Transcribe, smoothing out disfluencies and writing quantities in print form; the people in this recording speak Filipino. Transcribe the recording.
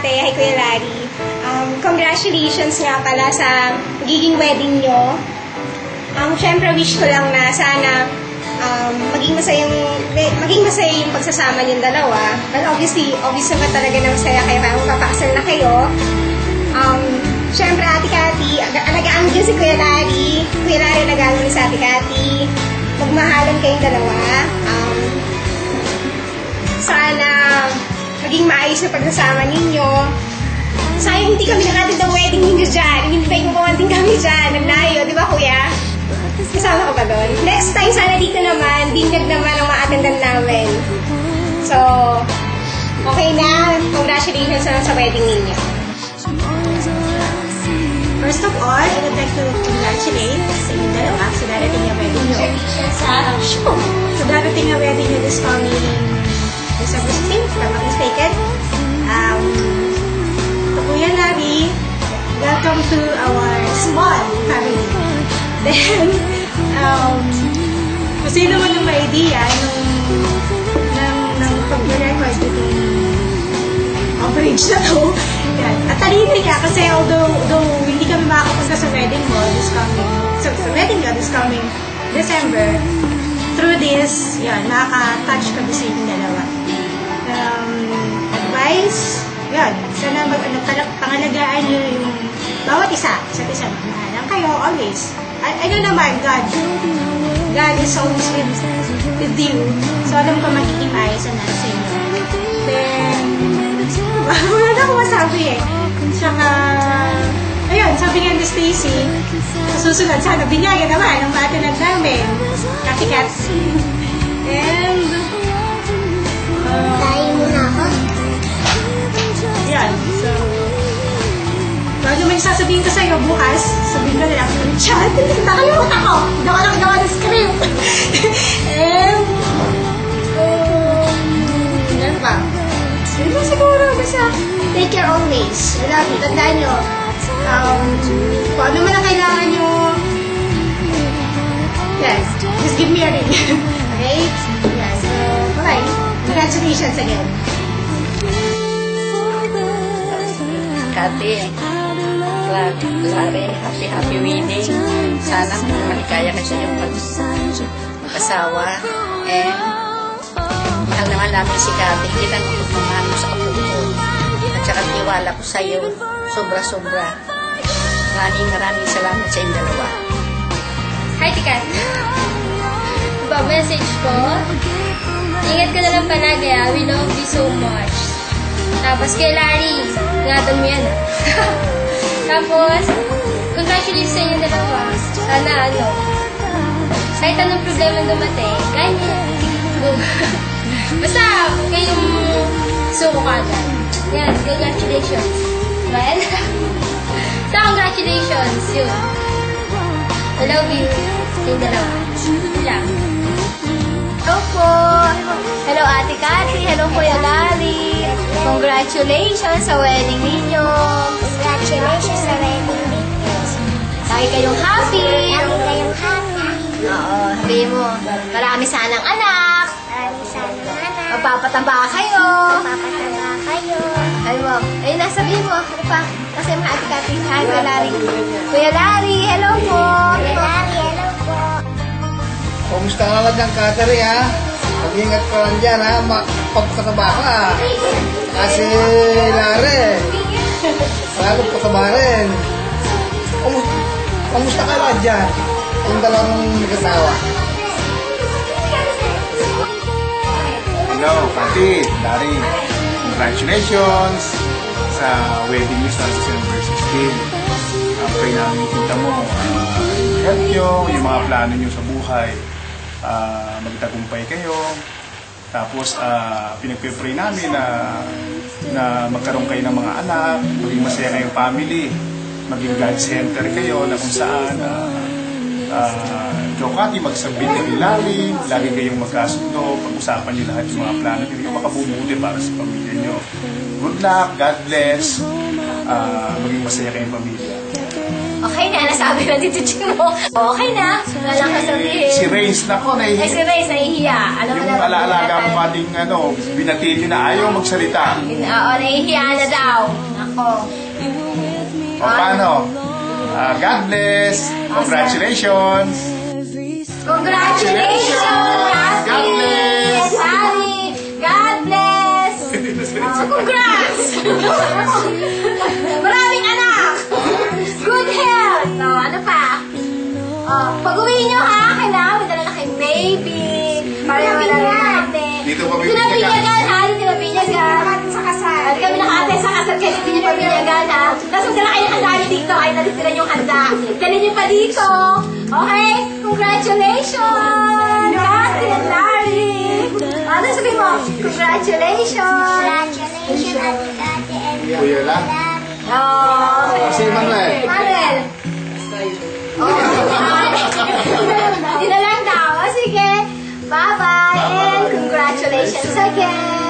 Ate. Hi, Kuya Larry. Congratulations nga pala sa magiging wedding nyo. Siyempre, wish ko lang na sana maging masaya yung pagsasama niyong dalawa. But obvious naman talaga na masaya kayo kaya magpapakasal na kayo. Siyempre, Ate Cathy, alagaan din si Kuya Larry. Kuya Larry, alagaan din si Ate Cathy. Magmahalan kayong dalawa. Sana maging maayos na pagsasama ninyo. Sayang hindi kami nakatid ng wedding ninyo dyan. Invite mo pa din kami dyan. Naglayo, di ba Kuya? Kasama ka pa doon. Next time, sana dito naman, binyag naman ang ma-attendan namin. So, okay na. Congratulations naman sa wedding ninyo. First of all, I would like to congratulate sa inyong dalawa sa darating na wedding nyo. Sa darating na wedding nyo this coming December 16th, if I'm not mistaken. To Kuya Larry, welcome to our small family. Then, kung sino man ang ma-idea ng pag-record itong coverage na to, yan. At talino niya kasi although hindi kami makakapunta sa wedding mo sa wedding ka this coming December, through this, yan, nakaka-touch kami sa inyong dalawa. Advice, yan, sana pangalagaan nyo yung bawat isa, isa't isa, mahalang kayo, always. I know naman, God is always with you. So, alam ko magiging ayos na sa inyo. Then, wala na akong masabi eh. Tsaka, ayun, sabi nga ni Stacy, sa susunod, sana binyagan naman ang matinag namin. Kati-kat. And, tayo muna ako. yan, so, bago may sasabihin ko sa'yo bukas, sabihin ko nila, chat, nakalimutan ko! Hindi ako nakagawa ng script! And, yan pa. Yun lang siguro, basta, take care always. I love you. Tandaan nyo, kung ano man ang kailangan nyo, yes, just give me a ring. Okay? Yes, so, bye. Congratulations again. Cathy, Larry, happy wedding. Sana maligaya ka sa iyong mag-asawa. And, mahal naman namin si Cathy. Hindi lang magmamahal mo sa kapuko. At saka tiwala ko sa iyo, sobra-sobra. Maraming salamat sa inyong dalawa. Hi, Tikat. Message ko. Ingat ka na lang palagi, ah. We love you so much. Tapos kay Larry, ingatan mo yan, ah. Tapos, congratulations sa inyo dalawa. Sana, kahit anong problema dumating, ganyan. Basta, kayong suko ka agad. Yan, congratulations. Well, so, congratulations, yun. I love you. Yung dalawa. Lang. Hello po. Hello, Ate Cathy. Hello, Kuya Larry. Congratulations sa wedding ninyo. Congratulations sa wedding ninyo. Lagi kayong happy. Lagi kayong happy. Oo, sabihin mo, marami sanang anak. Marami sanang anak. Magpapataba kayo. Magpapataba kayo. Ay mo, ayun na, sabihin mo. Ano pa? Kasi mga Ate Cathy. Hi, Kuya Larry. Kuya Larry, hello po. Kuya Larry, hello po. Kumusta ka lang dyan, Catherine, ha? Mag-ingat ka lang dyan, ha? Pagpataba ka. Kasi, Larry, lalo pataba rin. Kumusta ka lang dyan? Yung dalawang mag-asawa. Hello, Cathy, Larry. Congratulations sa wedding niyo sa December 16. Pray namin kita mo, help nyo, yung mga plano nyo sa buhay. Magtagumpay kayo. Tapos, pinagpipray namin na magkaroon kayo ng mga anak, maging masaya kayong family, maging God center kayo na kung saan ikaw, Cathy, magsabit ng ilalim, lagi kayong magkasundo, pag-usapan nyo lahat yung mga plano nyo, yung makabubuti para sa pamilya nyo. Good luck, God bless, maging masaya kayong pamilya. Okay na, nasabi na dito mo. Okay na, wala lang kasabihin. Si Reyes, nako, Ay, si Reyes, nahihiya. Alam mo yung na, alaalaga mo ating binatilyo na ayaw magsalita. Oo, nahihiya na daw. Ako. O paano? God bless. Congratulations. Congratulations! God bless. Happy! God bless! Congrats! Maraming anak! Good health! Ano pa? Pag-uwi nyo ha, kailangan madala na kay baby. Para wala natin. Dito pa Dito na binyagan ha, dito na binyagan. Sa kasal. At kami nakatay sa kasal kayo, dito nyo pa binyagan ha. Tapos magdala kayo ng handa nyo dito, kahit natitiran yung handa. Dali nyo pa dito. Okay? Congratulations! Kathy and Larry! Ano sabihin mo? Congratulations! Kuya lang. Oh. Si Manuel. Manuel. Hindi na lang daw. O, sige. Bye-bye. And congratulations again.